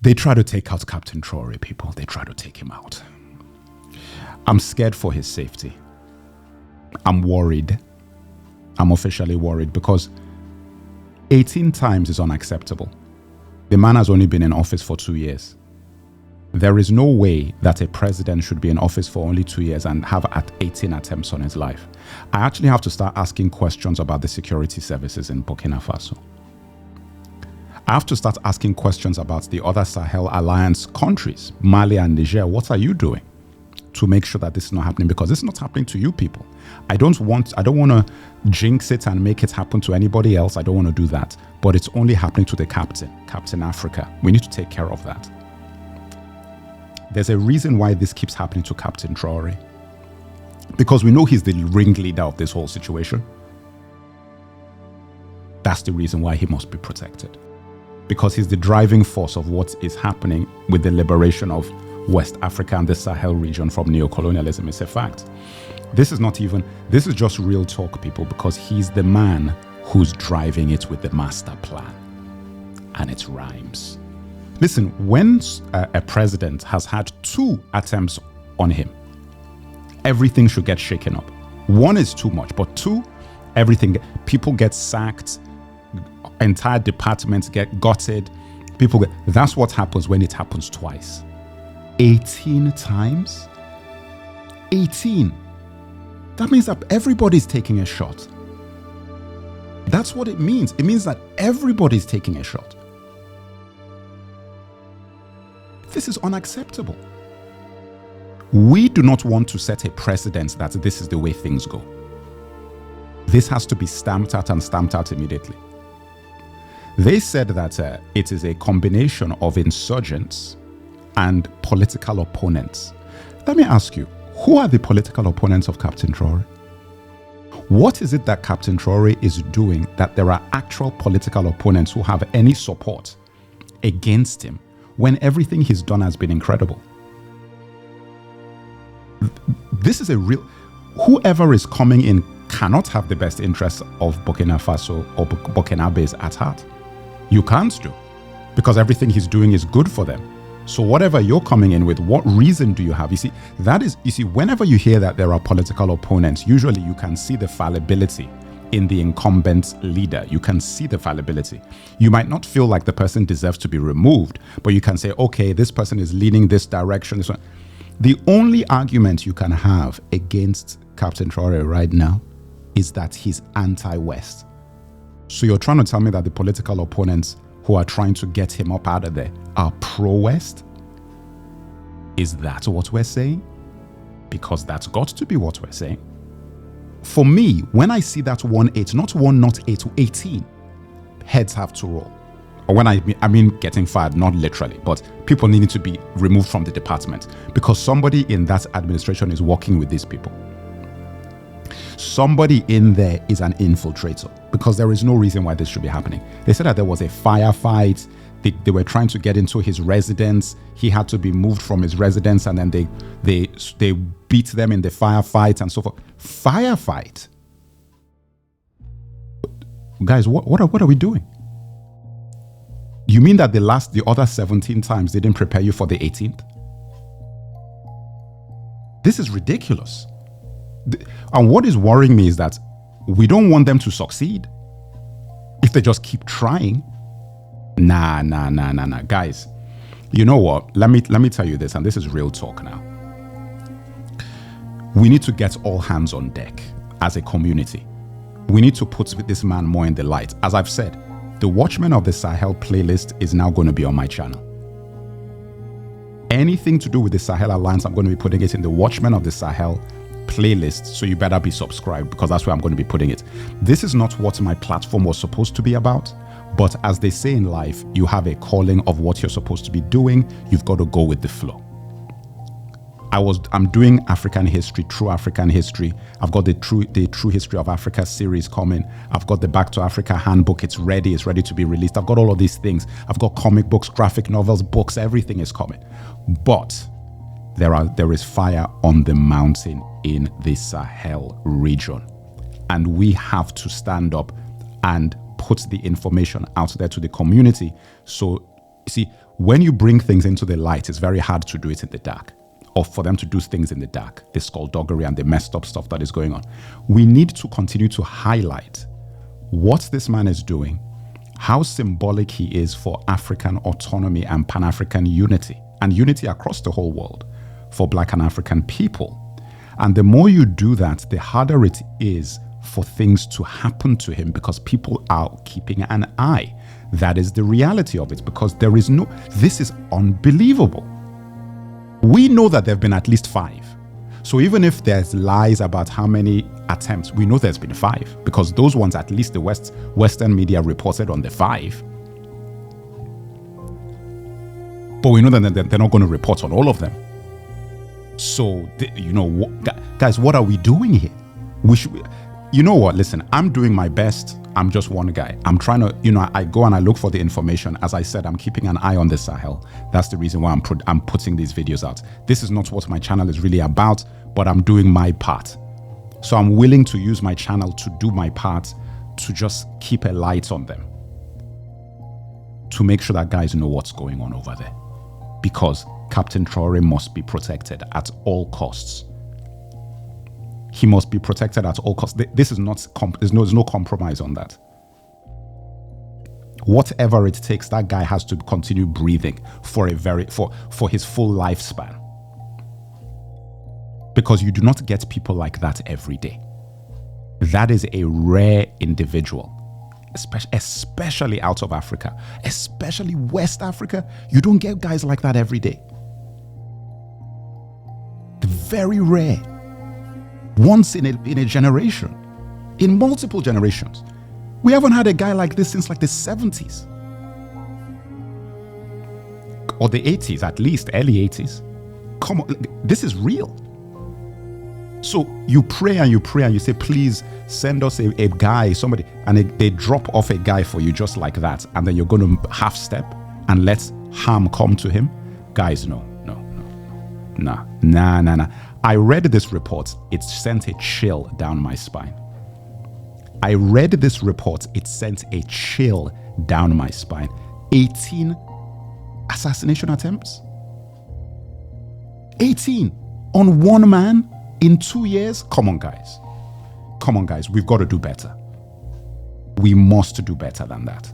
They try to take out Captain Traore, people. They try to take him out. I'm scared for his safety. I'm worried. I'm officially worried because 18 times is unacceptable. The man has only been in office for 2 years. There is no way that a president should be in office for only 2 years and have 18 attempts on his life. I actually have to start asking questions about the security services in Burkina Faso. I have to start asking questions about the other Sahel Alliance countries, Mali and Niger. What are you doing to make sure that this is not happening? Because it's not happening to you people. I don't want to jinx it and make it happen to anybody else. I don't want to do that. But it's only happening to the Captain Africa. We need to take care of that. There's a reason why this keeps happening to Captain Traore. Because we know he's the ringleader of this whole situation. That's the reason why he must be protected. Because he's the driving force of what is happening with the liberation of West Africa and the Sahel region from neocolonialism. It's a fact. This is just real talk, people, because he's the man who's driving it with the master plan. And it rhymes. Listen, when a president has had 2 attempts on him, everything should get shaken up. 1 is too much, but 2, people get sacked, entire departments get gutted. That's what happens when it happens twice. 18 times? 18. That means that everybody's taking a shot. That's what it means. It means that everybody's taking a shot. This is unacceptable. We do not want to set a precedent that this is the way things go. This has to be stamped out and stamped out immediately. They said that it is a combination of insurgents and political opponents. Let me ask you, who are the political opponents of Captain Traore? What is it that Captain Traore is doing that there are actual political opponents who have any support against him when everything he's done has been incredible? This is whoever is coming in cannot have the best interests of Burkina Faso or Burkinabes at heart. You can't do, because everything he's doing is good for them. So whatever you're coming in with, what reason do you have? You see, whenever you hear that there are political opponents, usually you can see the fallibility in the incumbent leader. You can see the fallibility. You might not feel like the person deserves to be removed, but you can say, okay, this person is leaning this direction. This one. The only argument you can have against Captain Traore right now is that he's anti-West. So you're trying to tell me that the political opponents who are trying to get him up out of there are pro-West? Is that what we're saying? Because that's got to be what we're saying. For me, when I see that 1-8, not 1, not 8, 18, heads have to roll. Or when I mean getting fired, not literally, but people needing to be removed from the department because somebody in that administration is working with these people. Somebody in there is an infiltrator because there is no reason why this should be happening. They said that there was a firefight. They were trying to get into his residence. He had to be moved from his residence, and then they beat them in the firefight and so forth. Firefight? Guys, what are we doing? You mean that the other 17 times didn't prepare you for the 18th? This is ridiculous. And what is worrying me is that we don't want them to succeed. If they just keep trying. Nah. Guys, you know what? Let me tell you this, and this is real talk now. We need to get all hands on deck as a community. We need to put this man more in the light. As I've said, the Watchmen of the Sahel playlist is now going to be on my channel. Anything to do with the Sahel Alliance, I'm going to be putting it in the Watchmen of the Sahel playlist, so you better be subscribed because that's where I'm going to be putting it. This is not what my platform was supposed to be about, but as they say in life, you have a calling of what you're supposed to be doing. You've got to go with the flow. I'm doing African history, true African history. I've got the true history of Africa series coming. I've got the Back to Africa handbook. It's ready to be released. I've got all of these things. I've got comic books, graphic novels, books, everything is coming. But there is fire on the mountain in the Sahel region. And we have to stand up and put the information out there to the community. So, see, when you bring things into the light, it's very hard to do it in the dark, or for them to do things in the dark, the skullduggery and the messed up stuff that is going on. We need to continue to highlight what this man is doing, how symbolic he is for African autonomy and Pan-African unity, and unity across the whole world for Black and African people. And the more you do that, the harder it is for things to happen to him, because people are keeping an eye. That is the reality of it, because there is no, this is unbelievable. We know that there have been at least 5. So even if there's lies about how many attempts, we know there's been 5, because those ones, at least the Western media reported on the 5. But we know that they're not going to report on all of them. So, you know, guys, what are we doing here? We should, you know what, listen, I'm doing my best. I'm just one guy. I'm trying to, you know, I go and I look for the information. As I said, I'm keeping an eye on the Sahel. That's the reason why I'm putting these videos out. This is not what my channel is really about, but I'm doing my part. So I'm willing to use my channel to do my part, to just keep a light on them, to make sure that guys know what's going on over there. Because Captain Traore must be protected at all costs. He must be protected at all costs. This is not, there's no compromise on that. Whatever it takes, that guy has to continue breathing for for his full lifespan. Because you do not get people like that every day. That is a rare individual, especially out of Africa, especially West Africa. You don't get guys like that every day. Very rare. Once in a generation, in multiple generations. We haven't had a guy like this since like the 70s or the 80s, at least early 80s. Come on, this is real. So you pray and you pray and you say, please send us a guy, somebody, and they drop off a guy for you just like that, and then you're going to half step and let harm come to him. Guys, no. Nah. I read this report. It sent a chill down my spine. I read this report. It sent a chill down my spine. 18 assassination attempts. 18 on one man in 2 years. Come on, guys. We've got to do better. We must do better than that.